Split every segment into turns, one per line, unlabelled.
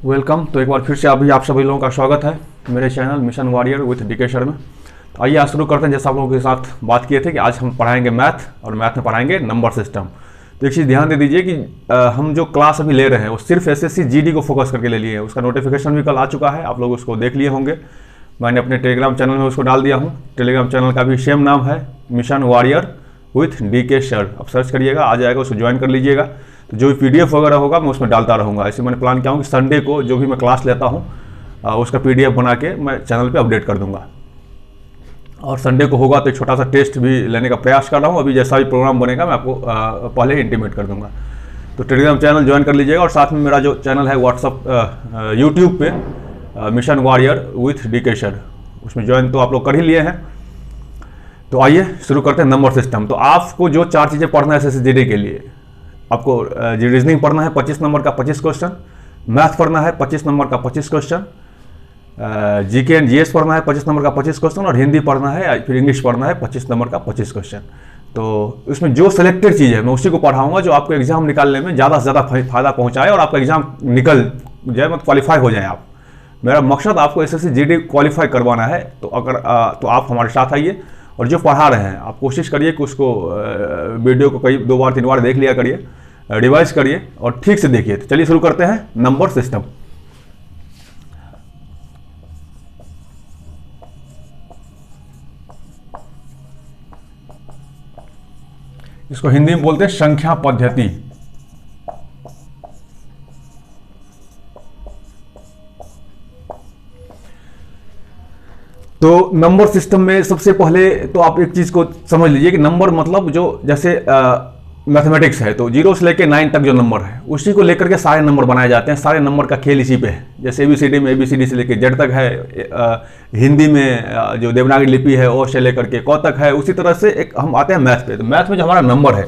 Welcome. तो एक बार फिर से आप सभी लोगों का स्वागत है मेरे channel mission warrior with DK Sharma में। तो आइए आज शुरू करते हैं। जैसा आप लोगों के साथ बात किए थे कि आज हम पढ़ाएंगे मैथ, और मैथ में पढ़ाएंगे नंबर सिस्टम। तो एक चीज़ ध्यान दे दीजिए कि हम जो क्लास अभी ले रहे हैं वो सिर्फ एसएससी जीडी को फोकस करके ले लिए हैं। उसका नोटिफिकेशन भी कल आ चुका है, आप लोग उसको देख लिए होंगे। मैंने अपने टेलीग्राम चैनल में उसको डाल दिया हूँ। टेलीग्राम चैनल का भी सेम नाम है, मिशन वॉरियर विथ डीके शर। आप सर्च करिएगा, आ जाएगा, उसको ज्वाइन कर लीजिएगा। तो जो भी पीडीएफ वगैरह होगा मैं उसमें डालता रहूँगा। ऐसे मैंने प्लान किया हूँ कि संडे को जो भी मैं क्लास लेता हूँ उसका पीडीएफ बना के मैं चैनल पे अपडेट कर दूंगा। और संडे को होगा तो एक छोटा सा टेस्ट भी लेने का प्रयास कर रहा हूँ। अभी जैसा भी प्रोग्राम बनेगा मैं आपको पहले ही इंटीमेट कर दूंगा। तो टेलीग्राम चैनल ज्वाइन कर लीजिएगा। और साथ में मेरा जो चैनल है व्हाट्सअप यूट्यूब पे मिशन वॉरियर विथ डीके शर, उसमें ज्वाइन तो आप लोग कर ही लिए हैं। तो आइए शुरू करते हैं नंबर सिस्टम। तो आपको जो 4 चीज़ें पढ़ना है एसएससी जीडी के लिए, आपको रीजनिंग पढ़ना है 25 नंबर का 25 क्वेश्चन, मैथ पढ़ना है 25 नंबर का 25 क्वेश्चन, जीके एंड जीएस पढ़ना है 25 नंबर का 25 क्वेश्चन, और हिंदी पढ़ना है, फिर इंग्लिश पढ़ना है 25 नंबर का 25 क्वेश्चन। तो इसमें जो सिलेक्टेड चीज़ है मैं उसी को पढ़ाऊंगा जो आपको एग्जाम निकालने में ज़्यादा से ज़्यादा फायदा पहुंचाए और आपका एग्जाम निकल जाए, मतलब क्वालिफाई हो जाए आप। मेरा मकसद आपको एसएससी जीडी क्वालिफाई करवाना है। तो अगर तो आप हमारे साथ आइए और जो पढ़ा रहे हैं आप कोशिश करिए कि उसको वीडियो को कई 2 बार 3 बार देख लिया करिए, रिवाइज करिए और ठीक से देखिए। तो चलिए शुरू करते हैं नंबर सिस्टम। इसको हिंदी में बोलते हैं संख्या पद्धति। तो नंबर सिस्टम में सबसे पहले तो आप एक चीज को समझ लीजिए कि नंबर मतलब जो जैसे मैथमेटिक्स है तो 0 से लेकर 9 तक जो नंबर है उसी को लेकर के सारे नंबर बनाए जाते हैं। सारे नंबर का खेल इसी पे है। जैसे एबीसीडी में एबीसीडी से लेकर जेड तक है, हिंदी में जो देवनागरी लिपि है ओ से लेकर के क तक है। उसी तरह से एक हम आते हैं मैथ पे। तो मैथ में जो हमारा नंबर है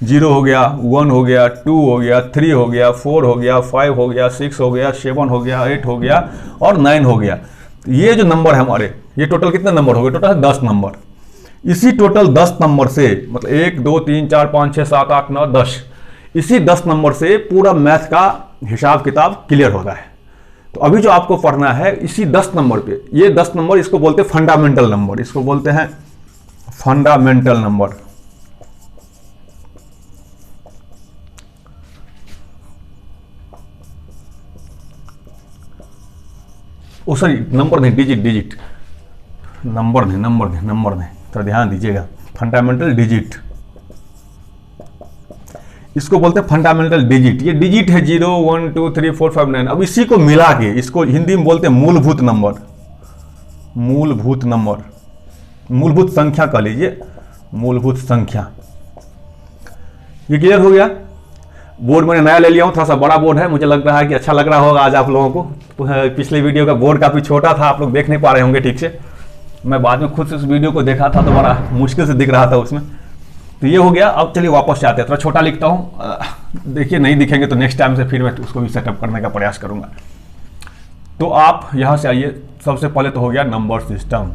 0 हो गया, 1 हो गया, 2 हो गया, 3 हो गया, 4 हो गया, 5 हो गया, 6 हो गया, 7 हो गया, 8 हो गया और 9 हो गया। ये जो नंबर है हमारे, ये टोटल कितने नंबर हो गए? टोटल है 10 नंबर। इसी टोटल 10 नंबर से मतलब 1 2 3 4 5 6 7 8 9 10, इसी 10 नंबर से पूरा मैथ का हिसाब किताब क्लियर होता है। तो अभी जो आपको पढ़ना है इसी 10 नंबर पे, ये 10 नंबर इसको बोलते हैं फंडामेंटल नंबर, इसको बोलते हैं फंडामेंटल नंबर। ओ सॉरी, नंबर नहीं, डिजिट, नंबर नहीं, तो ध्यान दीजिएगा। फंडामेंटल डिजिट, इसको बोलते हैं फंडामेंटल डिजिट। ये डिजिट है 0 1 2 3 4 5 9। अब इसी को मिला के इसको हिंदी में बोलते हैं मूलभूत नंबर। मूलभूत संख्या कह लीजिए, मूलभूत संख्या। ये क्लियर हो गया। बोर्ड मैंने नया ले लिया हूँ, थोड़ा सा बड़ा बोर्ड है, मुझे लग रहा है कि अच्छा लग रहा होगा आज आप लोगों को। पिछले वीडियो का बोर्ड काफ़ी छोटा था, आप लोग देख नहीं पा रहे होंगे ठीक से। मैं बाद में खुद से उस वीडियो को देखा था तो बड़ा मुश्किल से दिख रहा था उसमें। तो ये हो गया। अब चलिए वापस जाते हैं, थोड़ा छोटा लिखता हूँ। देखिए नहीं दिखेंगे तो नेक्स्ट टाइम से फिर मैं उसको भी सेटअप करने का प्रयास करूँगा। तो आप यहाँ से आइए। सबसे पहले तो हो गया नंबर सिस्टम।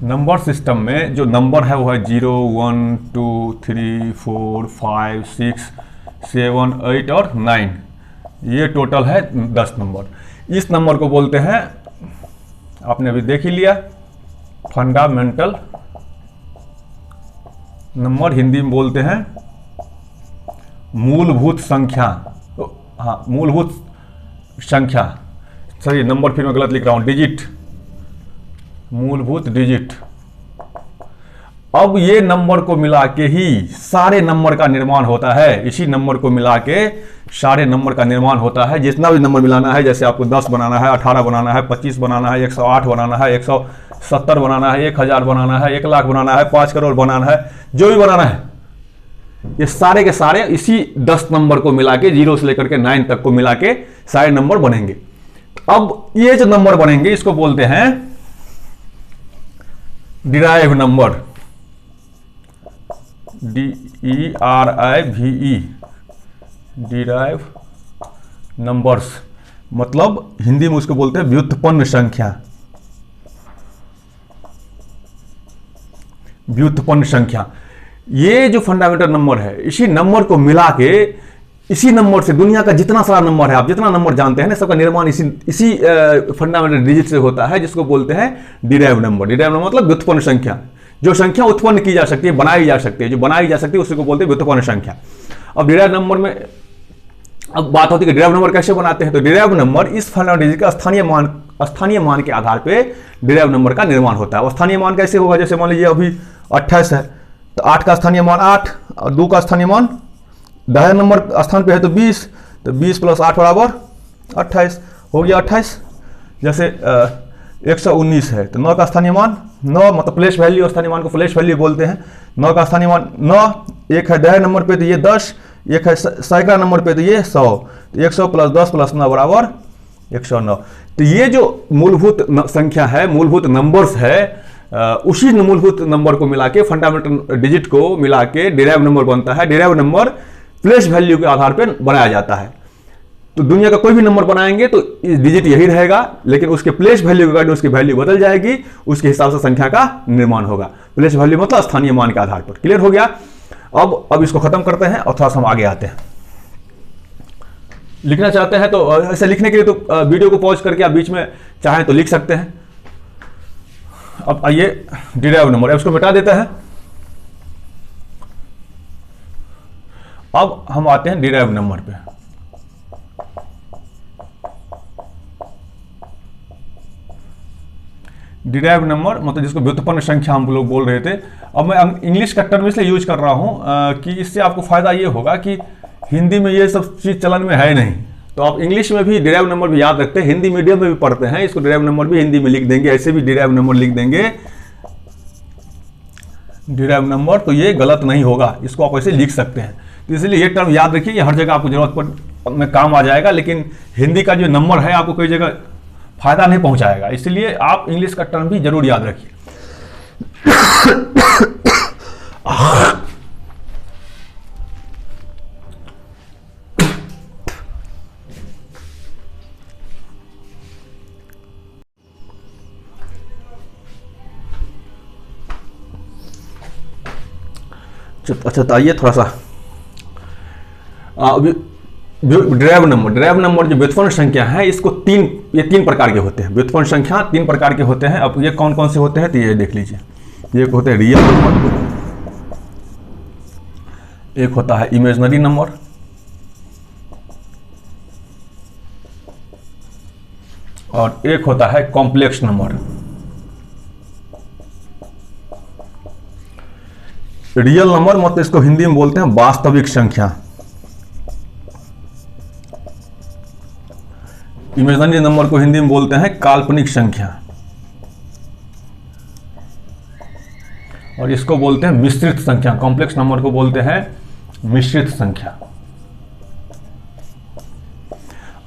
नंबर सिस्टम में जो नंबर है वो है 0 1 2 3 4 5 6 7 8 और 9। ये टोटल है 10 नंबर। इस नंबर को बोलते हैं, आपने अभी देख ही लिया, फंडामेंटल नंबर। हिंदी में बोलते हैं मूलभूत संख्या। तो हाँ, मूलभूत संख्या, सही नंबर फिर मैं गलत लिख रहा हूं, डिजिट, मूलभूत डिजिट। अब ये नंबर को मिला के ही सारे नंबर का निर्माण होता है। इसी नंबर को मिला के सारे नंबर का निर्माण होता है। जितना भी नंबर मिलाना है, जैसे आपको 10 बनाना है, 18 बनाना है, 25 बनाना है, 108 बनाना है, 170 बनाना है, 1000 बनाना है, 1 लाख बनाना है, 5 करोड़ बनाना है, जो भी बनाना है, ये सारे के सारे इसी 10 नंबर को मिला के 0 से लेकर के 9 तक को मिला के सारे नंबर बनेंगे। अब ये जो नंबर बनेंगे इसको बोलते हैं derive number, DERIVE, derive numbers. मतलब हिंदी में उसको बोलते हैं व्युत्पन्न संख्या। व्युत्पन्न संख्या ये जो फंडामेंटल नंबर है, इसी नंबर को मिला के, इसी नंबर से दुनिया का जितना सारा नंबर है, आप जितना नंबर जानते हैं ना, सबका निर्माण इसी फंडामेंटल डिजिट से होता है, जिसको बोलते हैं डिराइव नंबर। डिराइव नंबर मतलब व्युत्पन्न संख्या, जो संख्या उत्पन्न की जा सकती है, बनाई जा सकती है, जो बनाई जा सकती है उसी को बोलते हैं व्युत्पन्न संख्या। अब डिराइव नंबर में अब बात होती है कि डिराइव नंबर कैसे बनाते हैं। तो डिराइव नंबर इस फंडामेंटल डिजिट का स्थानीय मान के आधार पे डिराइव नंबर का निर्माण होता है। स्थानीय मान कैसे होगा, जैसे मान लीजिए अभी 28 है, तो 8 का स्थानीय मान 8 और 2 का स्थानीय मान, दाहिने नंबर स्थान पे है तो 20, तो 20 + 8 बराबर 28 हो गया 28। जैसे 119 है तो 9 का स्थानीय मान 9, मतलब प्लेस वैल्यू, स्थानीय मान को प्लेस वैल्यू बोलते हैं। 9 का स्थानीय मान 9, एक है दाहिने नंबर पे तो ये 10, एक है सैकड़ा नंबर पे तो ये 100, तो 100 + 10 + 9 बराबर 109। तो ये जो मूलभूत संख्या है, मूलभूत नंबर्स है, उसी मूलभूत नंबर को मिला के, फंडामेंटल डिजिट को मिला के डिराइव नंबर बनता है। डिराइव नंबर प्लेस वैल्यू के आधार पर बनाया जाता है। तो दुनिया का कोई भी नंबर बनाएंगे तो डिजिट यही रहेगा, लेकिन उसके प्लेस वैल्यू के अकॉर्डिंग उसकी वैल्यू बदल जाएगी, उसके हिसाब से संख्या का निर्माण होगा। प्लेस वैल्यू मतलब स्थानीय मान के आधार पर। क्लियर हो गया। अब इसको खत्म करते हैं और थोड़ा सा हम आगे आते हैं। लिखना चाहते हैं तो ऐसे लिखने के लिए तो वीडियो को पॉज करके आप बीच में चाहें तो लिख सकते हैं। अब आइए डिराइव नंबर, इसको मिटा देते हैं। अब हम आते हैं डिराइव नंबर पे। डिराइव नंबर मतलब जिसको व्युत्पन्न संख्या हम लोग बोल रहे थे। अब मैं इंग्लिश का टर्म इसलिए यूज कर रहा हूं कि इससे आपको फायदा ये होगा कि हिंदी में ये सब चीज चलन में है नहीं, तो आप इंग्लिश में भी डिराइव नंबर भी याद रखते हैं। हिंदी मीडियम में भी पढ़ते हैं, इसको डिराइव नंबर भी हिंदी में लिख देंगे, ऐसे भी डिराइव नंबर लिख देंगे डिराइव नंबर, तो ये गलत नहीं होगा, इसको आप ऐसे लिख सकते हैं। तो इसलिए ये टर्म याद रखिए, ये हर जगह आपको जरूरत में काम आ जाएगा, लेकिन हिंदी का जो नंबर है आपको कई जगह फायदा नहीं पहुंचाएगा, इसलिए आप इंग्लिश का टर्म भी जरूर याद रखिए। अच्छा, तो आइए थोड़ा सा डिराइव नंबर जो व्युत्पन्न संख्या है, इसको तीन प्रकार के होते हैं। व्युत्पन्न संख्या 3 प्रकार के होते हैं। अब ये कौन कौन से होते हैं तो ये देख लीजिए। ये होते हैं रियल नंबर, एक होता है इमेजिनरी नंबर, और एक होता है कॉम्प्लेक्स नंबर। रियल नंबर मतलब इसको हिंदी में बोलते हैं वास्तविक संख्या। इमेजिनरी नंबर को हिंदी में बोलते हैं काल्पनिक संख्या, और इसको बोलते हैं मिश्रित संख्या। कॉम्प्लेक्स नंबर को बोलते हैं मिश्रित संख्या।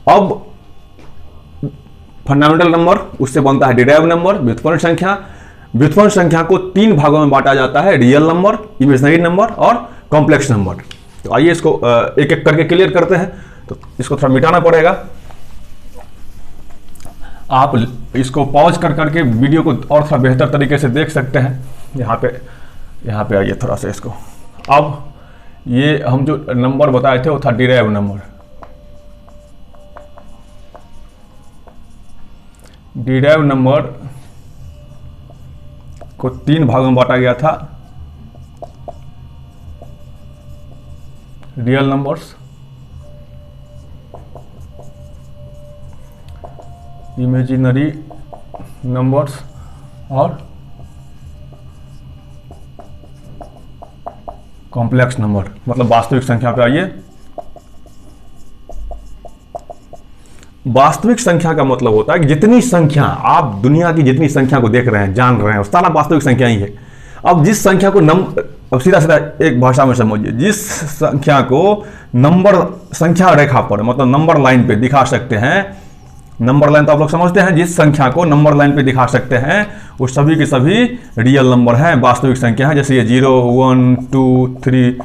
अब फंडामेंटल नंबर, उससे बनता है डिराइव नंबर, व्युत्पन्न संख्या। व्युत्पन्न संख्या को 3 भागों में बांटा जाता है, रियल नंबर, इमेजिनरी नंबर और कॉम्प्लेक्स नंबर। तो आइए इसको एक एक करके क्लियर करते हैं। तो इसको थोड़ा मिटाना पड़ेगा, आप इसको पॉज कर करके वीडियो को और थोड़ा बेहतर तरीके से देख सकते हैं। यहाँ पे आइए थोड़ा सा इसको। अब ये हम जो नंबर बताए थे वो था डिराइव नंबर। डिराइव नंबर को 3 भागों में बांटा गया था, रियल नंबर्स, इमेजिनरी नंबर्स और कॉम्प्लेक्स नंबर, मतलब वास्तविक संख्या पे आइए। वास्तविक संख्या का मतलब होता है कि जितनी संख्या आप दुनिया की जितनी संख्या को देख रहे हैं, जान रहे हैं, वो सारा वास्तविक संख्या ही है। अब जिस संख्या को अब सीधा सीधा एक भाषा में समझिए, जिस संख्या को नंबर संख्या रेखा पर मतलब नंबर लाइन पे दिखा सकते हैं, नंबर लाइन तो आप लोग समझते हैं, जिस संख्या को नंबर लाइन पे दिखा सकते हैं वो सभी के सभी रियल नंबर हैं, वास्तविक संख्या है। जैसे ये 0, 1, 2, 3,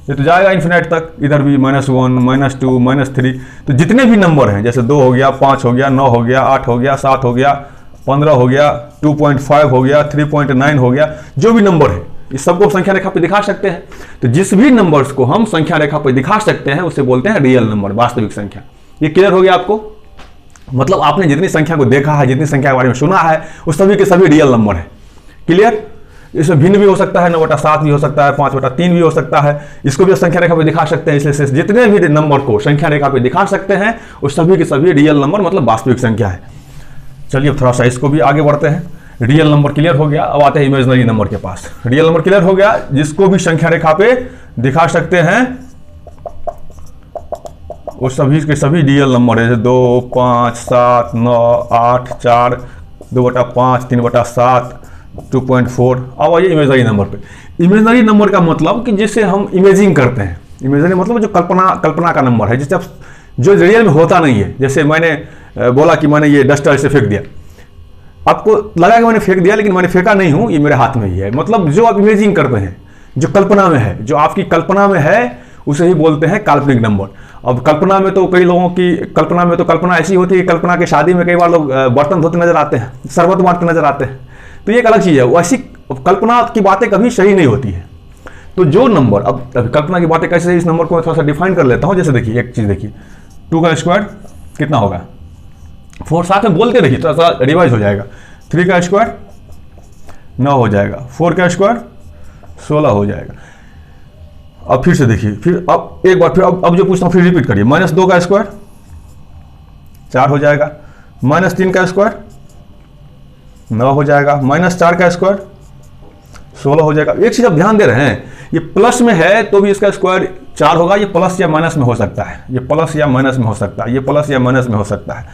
ये तो जाएगा इन्फिनिट तक, इधर भी -1, -2, -3। तो जितने भी नंबर हैं, जैसे 2 हो गया, 5 हो गया, 9 हो गया, 8 हो गया, 7 हो गया, 15 हो गया, 2.5 हो गया, 3.9 हो गया, जो भी नंबर है, इस सबको संख्या रेखा पे दिखा सकते हैं। तो जिस भी नंबर्स को हम संख्या रेखा पे दिखा सकते हैं उसे बोलते हैं रियल नंबर, वास्तविक संख्या। ये क्लियर हो गया आपको? मतलब आपने जितनी संख्या को देखा है, जितनी संख्या के बारे में सुना है, उस सभी के सभी रियल नंबर है। क्लियर? इसमें भिन्न भी हो सकता है, 9/7 भी हो सकता है, 5/3 भी हो सकता है। इसको भी संख्या रेखा पे दिखा सकते हैं। इसलिए जितने भी नंबर को संख्या रेखा पे दिखा सकते हैं उस सभी के सभी रियल नंबर मतलब वास्तविक संख्या है। चलिए अब थोड़ा सा इसको भी आगे बढ़ते हैं। रियल नंबर क्लियर हो गया, अब आते हैं इमेजिनरी नंबर के पास। रियल नंबर क्लियर हो गया, जिसको भी संख्या रेखा पे दिखा सकते हैं उस सभी के सभी रियल नंबर है। 2, 5, 7, 9, 8, 4, 2/5, 3/7, 2.4। अब आइए इमेजिनरी नंबर पे। इमेजिनरी नंबर का मतलब कि जिसे हम इमेजिंग करते हैं। इमेजिनरी मतलब जो कल्पना का नंबर है, जिसे जो रियल में होता नहीं है। जैसे मैंने बोला कि मैंने ये डस्टर ऐसे फेंक दिया, आपको लगा कि मैंने फेंक दिया, लेकिन मैंने फेंका नहीं हूं, ये मेरे हाथ में ही है। मतलब जो आप इमेजिंग करते हैं, जो कल्पना में है, जो आपकी कल्पना में है, उसे ही बोलते हैं काल्पनिक नंबर। अब कल्पना में तो कई लोगों की कल्पना ऐसी होती है कि कल्पना के शादी में कई बार लोग बर्तन धोते नजर आते हैं, शरबत बांटते नजर आते हैं, तो ये एक अलग चीज़ है। वैसी कल्पना की बातें कभी सही नहीं होती है। तो जो नंबर, अब कल्पना की बातें कैसे, इस नंबर को मैं थोड़ा सा डिफाइन कर लेता हूँ। जैसे देखिए, एक चीज़ देखिए, 2 का स्क्वायर कितना होगा? 4, साथ में बोलते रहिए, थोड़ा सा रिवाइज हो जाएगा। 3 का स्क्वायर 9 हो जाएगा। 4 का स्क्वायर 16 हो जाएगा। अब फिर से देखिए, फिर अब एक बार फिर अब जो पूछता हूँ फिर रिपीट करिए। -2 का स्क्वायर 4 हो जाएगा। -3 का स्क्वायर 9 हो जाएगा। -4 का स्क्वायर 16 हो जाएगा। एक चीज आप ध्यान दे रहे हैं, ये प्लस में है तो भी इसका स्क्वायर 4 होगा। ये प्लस या माइनस में हो सकता है, ये प्लस या माइनस में हो सकता है, ये प्लस या माइनस में हो सकता है।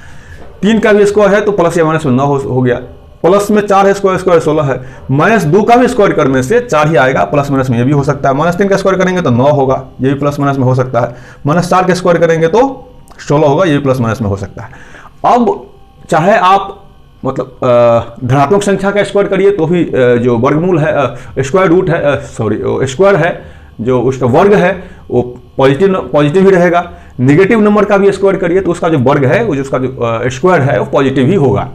3 का भी स्क्वायर है तो प्लस या माइनस में 9 हो गया। प्लस में 4 है, स्क्वायर 16 है। -2 का भी स्क्वायर करने से 4 ही आएगा, प्लस माइनस में ये भी हो सकता है। -3 का स्क्वायर करेंगे तो 9 होगा, ये भी प्लस माइनस में हो सकता है। -4 का स्क्वायर करेंगे तो 16 होगा, ये भी प्लस माइनस में हो सकता है। अब चाहे आप मतलब धनात्मक संख्या का स्क्वायर करिए तो भी जो वर्गमूल है, स्क्वायर रूट है, स्क्वायर है, जो उसका वर्ग है वो पॉजिटिव ही रहेगा। नेगेटिव नंबर का भी स्क्वायर करिए तो उसका जो वर्ग है, वो उसका जो स्क्वायर है वो पॉजिटिव ही होगा।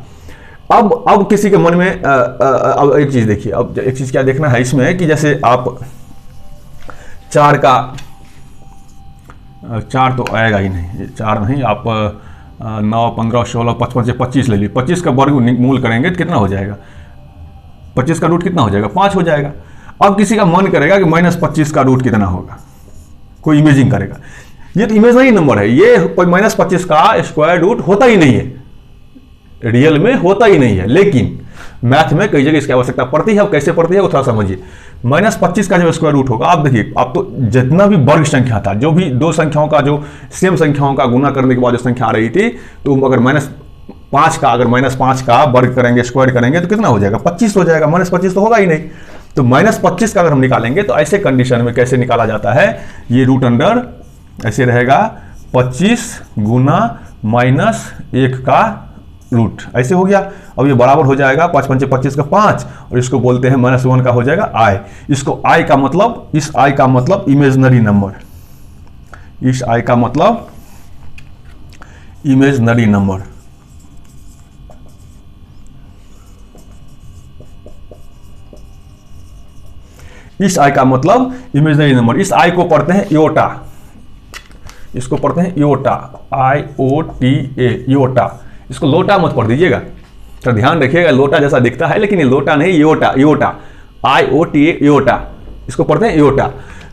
अब किसी के मन में अब एक चीज देखिए, अब एक चीज क्या देखना है इसमें कि जैसे आप 4 तो आएगा ही नहीं, 4 नहीं, आप 9, 15, 16, 55 से 25 ले लीजिए। 25 का वर्ग मूल करेंगे तो कितना हो जाएगा? 25 का रूट कितना हो जाएगा? 5 हो जाएगा। अब किसी का मन करेगा कि -25 का रूट कितना होगा, कोई इमेजिंग करेगा। ये तो इमेजिनरी नंबर है, ये -25 का स्क्वायर रूट होता ही नहीं है, रियल में होता ही नहीं है। लेकिन मैथ में कई जगह इसकी आवश्यकता पड़ती है। अब कैसे पड़ती है वो थोड़ा समझिए। -25 का जब स्क्वायर रूट होगा, आप देखिए, आप तो जितना भी वर्ग संख्या था, जो भी दो संख्याओं का जो सेम संख्याओं का गुना करने के बाद जो संख्या आ रही थी, तो अगर -5 का वर्ग करेंगे, स्क्वायर करेंगे तो कितना हो जाएगा? 25 हो जाएगा। -25 तो होगा ही नहीं। तो -25 का अगर हम निकालेंगे तो ऐसे कंडीशन में कैसे निकाला जाता है? ये रूट अंडर ऐसे रहेगा 25 गुना -1 का रूट, ऐसे हो गया। अब ये बराबर हो जाएगा 5 × 25 का 5, और इसको बोलते हैं -1 का हो जाएगा i। इसको i का मतलब, इस i का मतलब इमेजिनरी नंबर, इस i का मतलब इमेजिनरी नंबर। इस i का मतलब इमेजिनरी नंबर। इस i को पढ़ते हैं इयोटा, इसको पढ़ते हैं इयोटा, IOTA, इयोटा। इसको लोटा मत पढ़ दीजिएगा, तो ध्यान रखिएगा, लोटा जैसा दिखता है लेकिन ये लोटा नहीं, इयोटा, इयोटा, IOTA, इयोटा। इसको पढ़ते हैं इयोटा।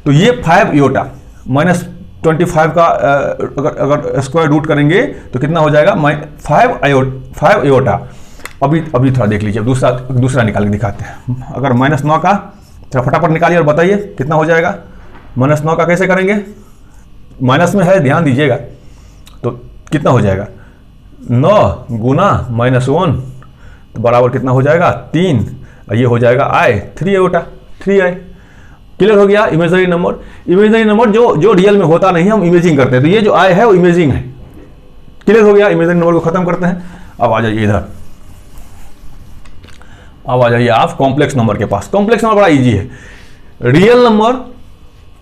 तो ये 5 इयोटा -25 का अगर स्क्वायर रूट करेंगे तो कितना हो जाएगा? 5 इयोटा। अभी थोड़ा देख लीजिए, दूसरा निकाल के दिखाते हैं। अगर -9 का, थोड़ा फटाफट निकालिए और बताइए कितना हो जाएगा। -9 का कैसे करेंगे? माइनस में है, ध्यान दीजिएगा। तो कितना हो जाएगा? 9 गुना -1 तो बराबर कितना हो जाएगा? 3। ये हो जाएगा i, 3 इयोटा, 3i। क्लियर हो गया? Imaginary number. इमेजिनरी नंबर जो रियल में होता नहीं है, हम इमेजिंग करते हैं। तो ये जो i है वो इमेजिंग है। क्लियर हो गया? इमेजिनरी नंबर को खत्म करते हैं। अब आ जाइए इधर, अब आ जाइए आप कॉम्प्लेक्स नंबर के पास। कॉम्प्लेक्स नंबर बड़ा इजी है। Real number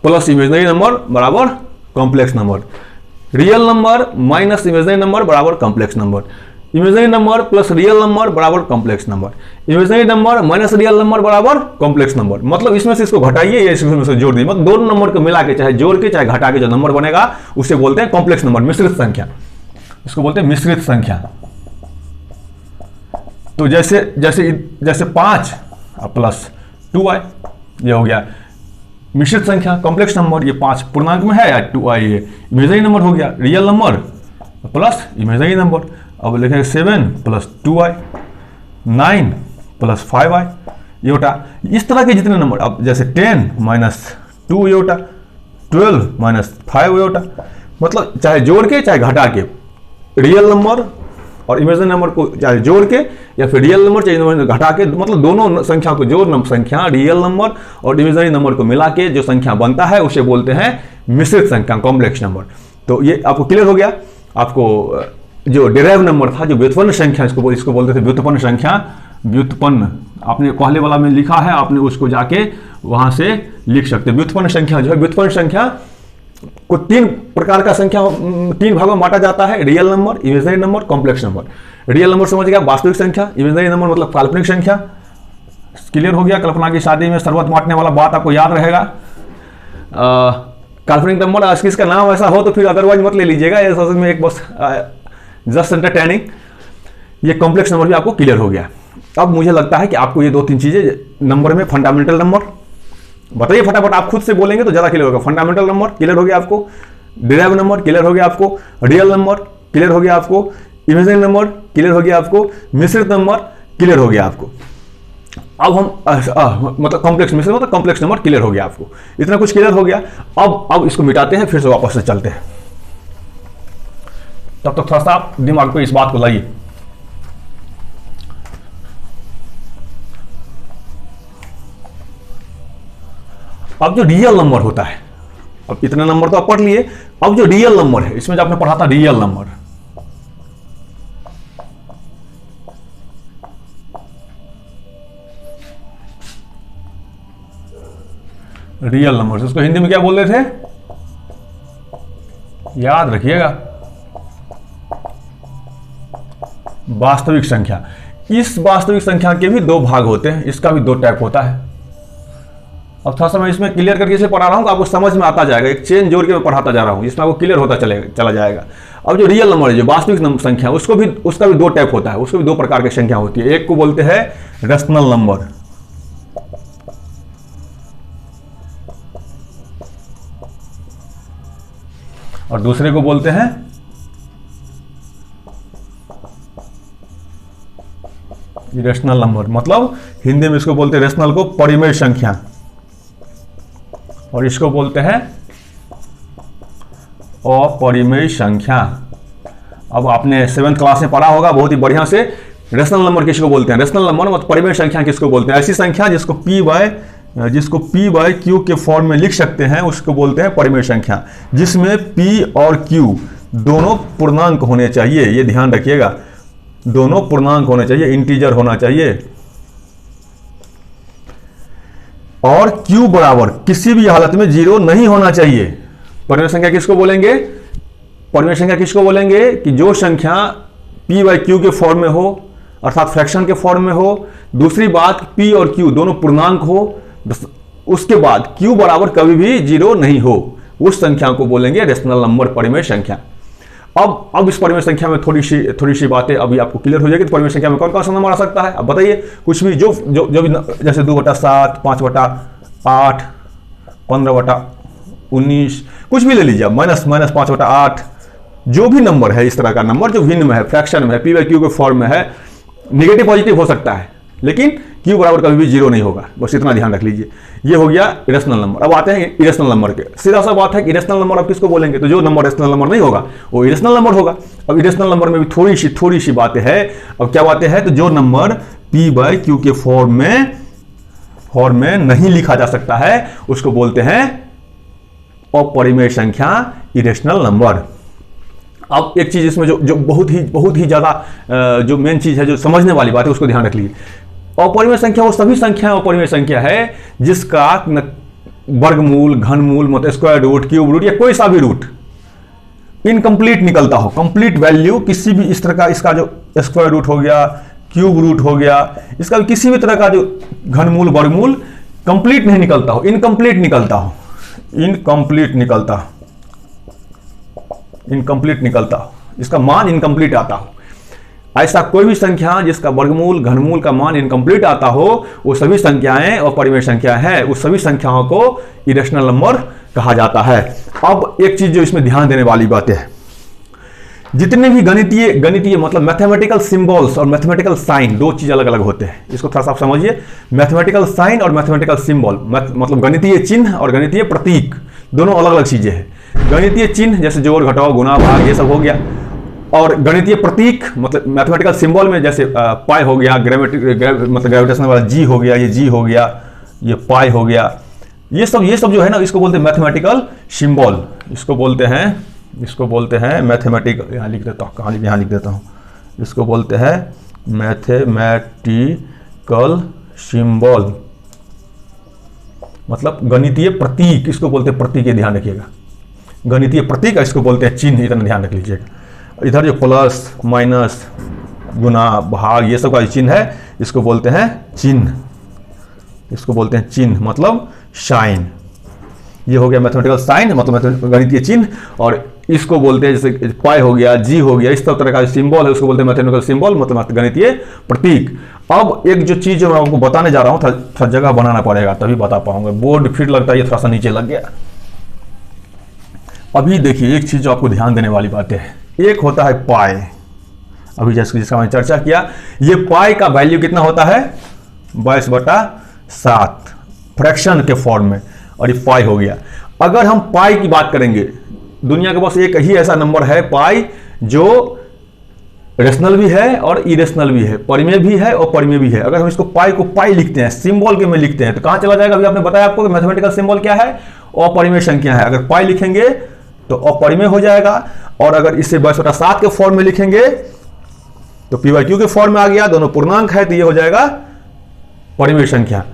plus imaginary number बराबर complex number. Real number minus imaginary number बराबर complex number. Imaginary number plus real number बराबर complex number. Imaginary number minus real number बराबर complex number. मतलब इसमें से इसको घटाइए या इसमें से जोड़ दीजिए, मतलब दोनों नंबर को मिला के चाहे जोड़ के चाहे घटा के जो नंबर बनेगा उसे बोलते हैं कॉम्प्लेक्स नंबर, मिश्रित संख्या। इसको बोलते हैं मिश्रित संख्या। तो जैसे जैसे जैसे 5 प्लस 2i ये हो गया मिश्रित संख्या, कॉम्प्लेक्स नंबर। ये 5 पूर्णांक में है या 2i ये इमेजिनरी नंबर हो गया, real number plus imaginary number. अब लिखेंगे 7 प्लस 2i, 9 प्लस 5i ये होता। इस तरह के जितने नंबर, अब जैसे 10 माइनस 2 ये होता, 12 माइनस 5 ये होता। मतलब चाहे जोड़ के चाहे घटा के रियल नंबर और इमेजिनरी नंबर को चाहे जोड़ के या फिर रियल नंबर चाहे घटा के, मतलब दोनों संख्या को जोड़ संख्या रियल नंबर और इमेजिनरी नंबर को मिला के जो संख्या बनता है उसे बोलते हैं मिश्रित संख्या, कॉम्प्लेक्स नंबर। तो ये आपको क्लियर हो गया। आपको जो डिराइव नंबर था, जो व्युत्पन्न संख्या इसको बोलते थे व्युत्पन्न संख्या, व्युत्पन्न आपने पहले वाला में लिखा है, आपने उसको जाके वहां से लिख सकते हैं। व्युत्पन्न संख्या जो है, व्युत्पन्न संख्या को 3 प्रकार का संख्या 3 भागों में बांटा जाता है, real number, imaginary number, complex number. Real number समझ गया, वास्तविक संख्या। इमेजिनरी नंबर मतलब काल्पनिक संख्या। क्लियर हो गया। कल्पना की शादी में शरबत बांटने वाला बात आपको याद रहेगा। काल्पनिक नंबर, आज किसका नाम ऐसा हो तो फिर अदरवाइज मत ले लीजिएगा, ये असल में एक बस जस्ट एंटरटेनिंग। ये कॉम्प्लेक्स नंबर भी आपको क्लियर हो गया। अब मुझे लगता है कि आपको ये 2-3 चीजें नंबर में, फंडामेंटल नंबर बताइए फटाफट, आप खुद से बोलेंगे तो ज्यादा क्लियर होगा। फंडामेंटल नंबर क्लियर हो गया आपको, डिराइव नंबर क्लियर हो गया आपको, रियल नंबर क्लियर हो गया आपको, इमेजिनरी नंबर क्लियर हो गया आपको, मिश्रित नंबर क्लियर हो गया आपको। अब हम मतलब कॉम्प्लेक्स मिश्रित मतलब कॉम्प्लेक्स नंबर क्लियर हो गया आपको। इतना कुछ क्लियर हो गया। अब इसको मिटाते हैं, फिर से वापस से चलते हैं। तब तक थोड़ा सा आप दिमाग पे इस बात को लाइए। अब जो रियल नंबर होता है, अब इतने नंबर तो आप पढ़ लिए, अब जो रियल नंबर है इसमें जो आपने पढ़ा था रियल नंबर, रियल नंबर इसको हिंदी में क्या बोल रहे थे, याद रखिएगा, वास्तविक संख्या। इस वास्तविक संख्या के भी 2 भाग होते हैं, इसका भी 2 टाइप होता है। अब थोड़ा सा मैं इसमें क्लियर करके इसे पढ़ा रहा हूँ, आपको समझ में आता जाएगा। एक चेन जोड़ के मैं पढ़ाता जा रहा हूँ, इसमें आपको क्लियर होता चला जाएगा। अब जो रियल नंबर है, जो वास्तविक संख्या, उसका भी 2 टाइप होता है, उसको भी 2 प्रकार की संख्या होती है। एक को बोलते हैं रेशनल नंबर, और दूसरे को बोलते हैं इरेशनल नंबर। मतलब हिंदी में इसको बोलते हैं रेशनल को परिमेय संख्या, और इसको बोलते हैं अपरिमेय संख्या। अब आपने 7th क्लास में पढ़ा होगा बहुत ही बढ़िया से, रेशनल नंबर किसको बोलते हैं, रेशनल नंबर मतलब परिमेय संख्या किसको बोलते हैं, ऐसी संख्या जिसको P बाय Q के फॉर्म में लिख सकते हैं उसको बोलते हैं परिमेय संख्या, जिसमें P और Q दोनों पूर्णांक होने चाहिए। ये ध्यान रखिएगा, दोनों पूर्णांक होने चाहिए, इंटीजर होना चाहिए, और Q बराबर किसी भी हालत में 0 नहीं होना चाहिए। परिमेय संख्या किसको बोलेंगे, परिमेय संख्या किसको बोलेंगे कि जो संख्या P बाय Q के फॉर्म में हो, अर्थात फ्रैक्शन के फॉर्म में हो। दूसरी बात, P और Q दोनों पूर्णांक हो, उसके बाद Q बराबर कभी भी 0 नहीं हो, उस संख्या को बोलेंगे रेशनल नंबर, परिमेय संख्या। अब इस परिमेय संख्या में थोड़ी सी बातें अभी आपको क्लियर हो जाएगी। तो परिमेय संख्या में कौन कौन सा नंबर आ सकता है, अब बताइए। कुछ भी जो भी, जैसे 2/7, 5/8, 15/19, कुछ भी ले लीजिए, -5/8, जो भी नंबर है इस तरह का नंबर जो भिन्न में है, फ्रैक्शन में है, P बाय Q के फॉर्म में है, नेगेटिव पॉजिटिव हो सकता है, लेकिन Q बराबर कभी भी 0 नहीं होगा, बस इतना ध्यान रख लीजिए। ये हो गया इरेशनल नंबर। अब आते हैं इरेशनल नंबर के। सीधा सा बात है कि इरेशनल नंबर आप किसको बोलेंगे, तो जो नंबर रेशनल नंबर नहीं होगा वो इरेशनल नंबर होगा। अब इरेशनल नंबर में भी थोड़ी सी बातें हैं। अब क्या बातें हैं, तो जो नंबर P बाय Q के फॉर्म में नहीं लिखा जा सकता है उसको बोलते हैं अपरिमेय संख्या, इरेशनल नंबर। अब एक चीज इसमें जो बहुत ही ज्यादा जो मेन चीज है, जो समझने वाली बात है, उसको ध्यान रख लीजिए। अपरिमेय संख्या वो सभी संख्या अपरिमेय संख्या है जिसका वर्गमूल, घनमूल, मतलब स्क्वायर रूट, क्यूब रूट या कोई सा भी रूट इनकम्प्लीट निकलता हो। कंप्लीट वैल्यू किसी भी इस तरह का, इसका जो स्क्वायर रूट हो गया, क्यूब रूट हो गया, इसका भी किसी भी तरह का जो घनमूल वर्गमूल कंप्लीट नहीं निकलता हो, इनकम्प्लीट निकलता हो, इनकम्प्लीट निकलता हो, इसका मान इनकम्प्लीट आता हो, ऐसा कोई भी संख्या जिसका वर्गमूल घनमूल का मान इनकम्प्लीट आता हो, वो सभी संख्याएं अपरिमेय संख्या है, उस सभी संख्याओं को इरेशनल नंबर कहा जाता है। अब एक चीज जो इसमें ध्यान देने वाली बात है, जितने भी गणितीय मतलब मैथमेटिकल सिंबल्स और मैथमेटिकल साइन, दो चीज अलग अलग होते हैं, इसको थोड़ा सा आप समझिए। मैथमेटिकल साइन और मैथमेटिकल सिंबल, मतलब गणितीय चिन्ह और गणितीय प्रतीक, दोनों अलग अलग चीजें हैं। गणितीय चिन्ह जैसे जोड़ घटाव गुणा भाग ये सब हो गया, और गणितीय प्रतीक मतलब मैथमेटिकल सिंबल में जैसे पाई हो गया, मतलब ग्रेविटेशनल वाला जी हो गया, ये जी हो गया, ये पाई हो गया, ये सब जो है ना, इसको बोलते हैं मैथमेटिकल सिंबल, इसको बोलते हैं मैथमेटिकल, यहाँ लिख देता हूँ, यहाँ लिख देता हूँ, इसको बोलते हैं मैथमेटिकल सिंबल, मतलब गणितीय प्रतीक, इसको बोलते हैं प्रतीक, ध्यान रखिएगा, गणितीय प्रतीक, इसको बोलते हैं चिन्ह, इतना ध्यान रख लीजिएगा। इधर जो प्लस माइनस गुना भाग ये सब का चिन्ह है, इसको बोलते हैं चिन्ह, मतलब साइन। ये हो गया मैथमेटिकल साइन, मतलब गणितीय चिन्ह, और इसको बोलते हैं जैसे पाई हो गया, जी हो गया, इस तरह का सिंबल है उसको बोलते हैं मैथमेटिकल सिंबल, मतलब गणितीय प्रतीक। अब एक जो चीज जो मैं आपको बताने जा रहा हूं, थोड़ा जगह बनाना पड़ेगा तभी बता पाऊंगा, बोर्ड फिर लगता है ये थोड़ा सा नीचे लग गया। अभी देखिए एक चीज जो आपको ध्यान देने वाली बात है, एक होता है पाई, अभी जिसका मैंने चर्चा किया, ये पाई का वैल्यू कितना होता है 22/7 फ्रैक्शन के फॉर्म में, और ये पाई हो गया। अगर हम पाई की बात करेंगे, दुनिया के पास एक ही ऐसा नंबर है पाई जो रेशनल भी है और इरेशनल भी है, परिमेय भी है और परिमेय भी है। अगर हम इसको पाई को पाई लिखते हैं, सिंबल के में लिखते हैं, तो कहां चला जाएगा? अभी आपने बताया आपको कि मैथमेटिकल सिंबल क्या है, अपरिमेय संख्या है। अगर पाई लिखेंगे तो अपरिमेय हो जाएगा, और अगर इसे 22/7 के फॉर्म में लिखेंगे तो p/q के फॉर्म में आ गया, दोनों पूर्णांक है तो ये हो जाएगा परिमेय संख्या।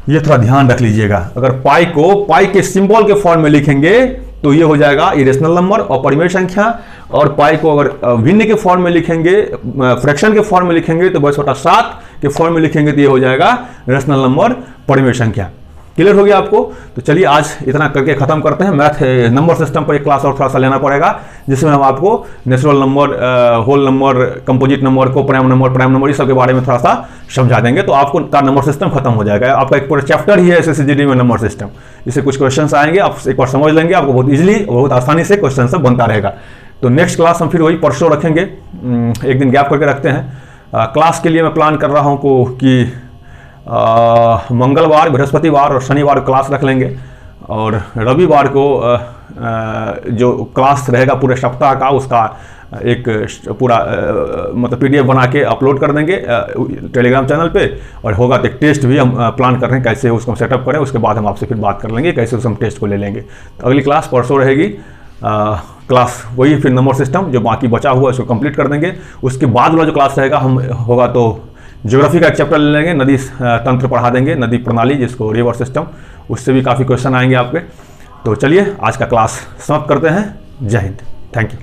ये थोड़ा ध्यान रख लीजिएगा, अगर पाई को पाई के सिंबल के फॉर्म में लिखेंगे तो ये हो जाएगा इरेशनल नंबर और परिमेय संख्या, और पाई को अगर भिन्न के फॉर्म में लिखेंगे, फ्रैक्शन के फॉर्म में लिखेंगे तो 22/7 के फॉर्म में लिखेंगे तो ये हो जाएगा रेशनल नंबर परिमेय संख्या। क्लियर हो गया आपको? तो चलिए आज इतना करके खत्म करते हैं। मैथ नंबर सिस्टम पर एक क्लास और थोड़ा सा लेना पड़ेगा, जिसमें हम आपको natural number, whole number, composite number, को प्राइम नंबर इस सब के बारे में थोड़ा सा समझा देंगे, तो आपको का नंबर सिस्टम खत्म हो जाएगा। आपका एक पूरा चैप्टर ही है SSCGD में नंबर सिस्टम, इससे कुछ क्वेश्चन आएंगे, आप एक बार समझ लेंगे, आपको बहुत ईजिली बहुत आसानी से क्वेश्चन सब बनता रहेगा। तो नेक्स्ट क्लास हम फिर वही परसों रखेंगे, एक दिन गैप करके रखते हैं। क्लास के लिए मैं प्लान कर रहा हूँ कि मंगलवार, बृहस्पतिवार और शनिवार क्लास रख लेंगे, और रविवार को जो क्लास रहेगा पूरे सप्ताह का, उसका एक पूरा मतलब PDF बना के अपलोड कर देंगे टेलीग्राम चैनल पे, और होगा तो एक टेस्ट भी हम प्लान कर रहे हैं कैसे उसको सेटअप करें, उसके बाद हम आपसे फिर बात कर लेंगे कैसे उस हम टेस्ट को ले लेंगे। तो अगली क्लास परसों रहेगी, क्लास वही फिर नंबर सिस्टम जो बाकी बचा हुआ है उसको कंप्लीट कर देंगे। उसके बाद वाला जो क्लास रहेगा हम होगा तो ज्योग्राफी का एक चैप्टर ले लेंगे, नदी तंत्र पढ़ा देंगे, नदी प्रणाली जिसको रिवर सिस्टम, उससे भी काफ़ी क्वेश्चन आएंगे आपके। तो चलिए आज का क्लास समाप्त करते हैं। जय हिंद, थैंक यू।